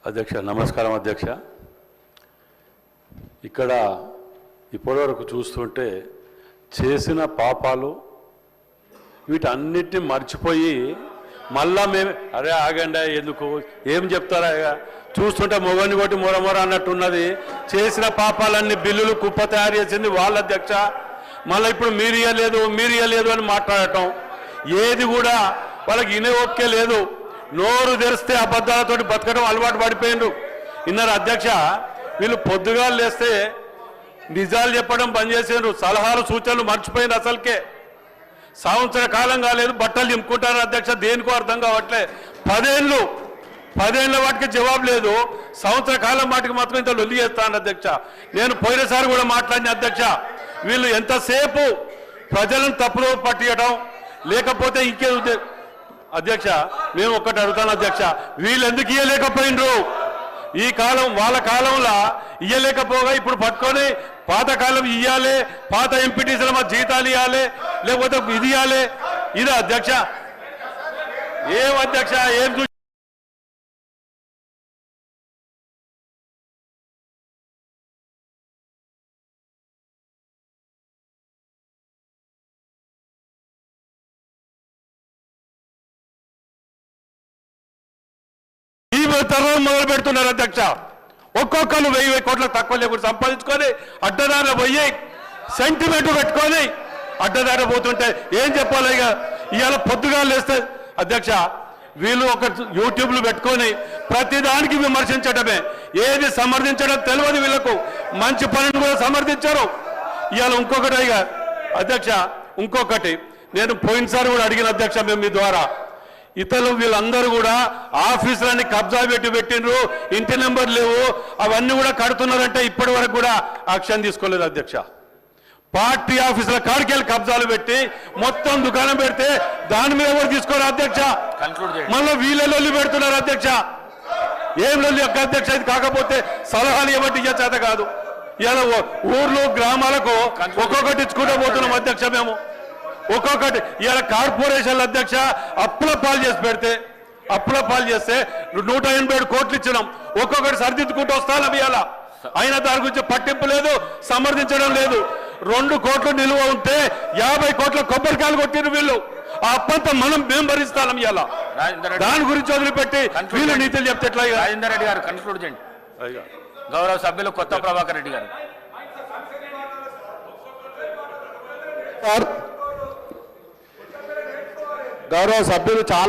అధ్యక్ష నమస్కారం అధ్యక్ష. ఇక్కడ ఇప్పటివరకు చూస్తుంటే చేసిన పాపాలు వీటన్నిటిని మర్చిపోయి మళ్ళా మేము అరే ఆగండి ఎందుకు ఏం చెప్తారా చూస్తుంటే మొగని కొట్టి మొరమొర అన్నట్టున్నది. చేసిన పాపాలన్నీ బిల్లులు కుప్ప తయారు చేసింది వాళ్ళ అధ్యక్ష. మళ్ళీ ఇప్పుడు మీరు ఇయ్యలేదు అని మాట్లాడటం ఏది కూడా వాళ్ళకి ఇనే ఓకే లేదు. నోరు తెరిస్తే అబద్ధాలతో బతకడం అలవాటు పడిపోయిండ్రు. ఇన్నారు అధ్యక్ష, వీళ్ళు పొద్దుగా లేస్తే నిజాలు చెప్పడం బంద్ చేసిండ్రు, సలహాలు సూచనలు మర్చిపోయింది. అసలుకే సంవత్సర కాలం కాలేదు బట్టలు దింపుకుంటారు అధ్యక్ష. దేనికో అర్థం కావట్లే. 10 ఏళ్ళ వాటికి జవాబు లేదు, సంవత్సర కాలం వాటికి మాత్రం ఇంత లొల్లి చేస్తాను అధ్యక్ష. నేను పోయినసారి కూడా మాట్లాడిన అధ్యక్ష, వీళ్ళు ఎంతసేపు ప్రజలను తప్పులో పట్టియడం లేకపోతే ఇంకే అధ్యక్ష. మేము ఒక్కటి అడుగుతాను అధ్యక్ష, వీళ్ళు ఎందుకు ఇయ్యలేకపోయినరు? ఈ కాలం వాళ్ళ కాలంలో ఇయ్యలేకపోగా ఇప్పుడు పట్టుకొని పాతకాలం ఇయ్యాలి, పాత ఎంపీటీసీల మా జీతాలు ఇవ్వాలి, లేకపోతే ఇది ఇవ్వాలి. ఇది అధ్యక్ష ఏం అధ్యక్ష ఏం తరం మొదలు పెడుతున్నారు అధ్యక్ష. ఒక్కొక్కరు 1000 కోట్లకు తక్కువ లేకుండా సంపాదించుకొని అడ్డదారిలో పోయి సెంటిమెంట్ పెట్టుకొని అడ్డదారి పోతుంటే ఏం చెప్పాలి? ఇవాళ పొద్దుగా లేస్తే అధ్యక్ష వీళ్ళు ఒక యూట్యూబ్లు పెట్టుకొని ప్రతిదానికి విమర్శించడమే, ఏది సమర్థించడం తెలియదు వీళ్ళకు. మంచి పనిని కూడా సమర్థించారు. ఇవాళ ఇంకొకటి అధ్యక్ష, ఇంకొకటి నేను పోయినసారి కూడా అడిగిన అధ్యక్ష, మేము మీ ద్వారా ఇతరులు వీళ్ళందరూ కూడా ఆఫీసులన్నీ కబ్జా పెట్టిండ్రు, ఇంటి నెంబర్ లేవు, అవన్నీ కూడా కడుతున్నారంటే ఇప్పటి వరకు కూడా యాక్షన్ తీసుకోలేదు అధ్యక్ష. పార్టీ ఆఫీసుల కాడికెళ్ళి కబ్జాలు పెట్టి మొత్తం దుకాణం పెడితే దాని మీద కూడా తీసుకోరు అధ్యక్ష. మళ్ళీ వీళ్ళ లొల్లి పెడుతున్నారు అధ్యక్ష. ఏం లొల్లి అధ్యక్ష? ఇది కాకపోతే సలహాలు ఏమంటే ఇయ్య చేత కాదు. ఇలా ఊర్లు గ్రామాలకు ఒక్కొక్కటి ఇచ్చుకుంటూ పోతున్నాం అధ్యక్ష. మేము ఒక్కొక్కటి ఇలా కార్పొరేషన్ల అధ్యక్ష అప్పుల పాలు చేసి పెడితే అప్పుల పాలు చేస్తే 187 కోట్లు ఇచ్చినాం. ఒక్కొక్కటి సరిదిద్దుకుంటూ వస్తాం ఇవాళ. అయినా దాని గురించి పట్టింపు లేదు, సమర్థించడం లేదు. 2 కోట్లు నిలువ ఉంటే 50 కోట్ల కొబ్బరికాయలు కొట్టిరు వీళ్ళు. ఆ అప్పంతా మేము భరిస్తాం ఇవాళ. దాని గురించి వదిలిపెట్టి వీళ్ళు నీతులు చెప్తే ఎట్లా? రాజేందర్ రెడ్డి గారు కన్క్లూడ్ చేయండి. గౌరవ సభ్యులు కొత్త ప్రభాకర్ రెడ్డి గారు. గౌరవ సభ్యులు చాలా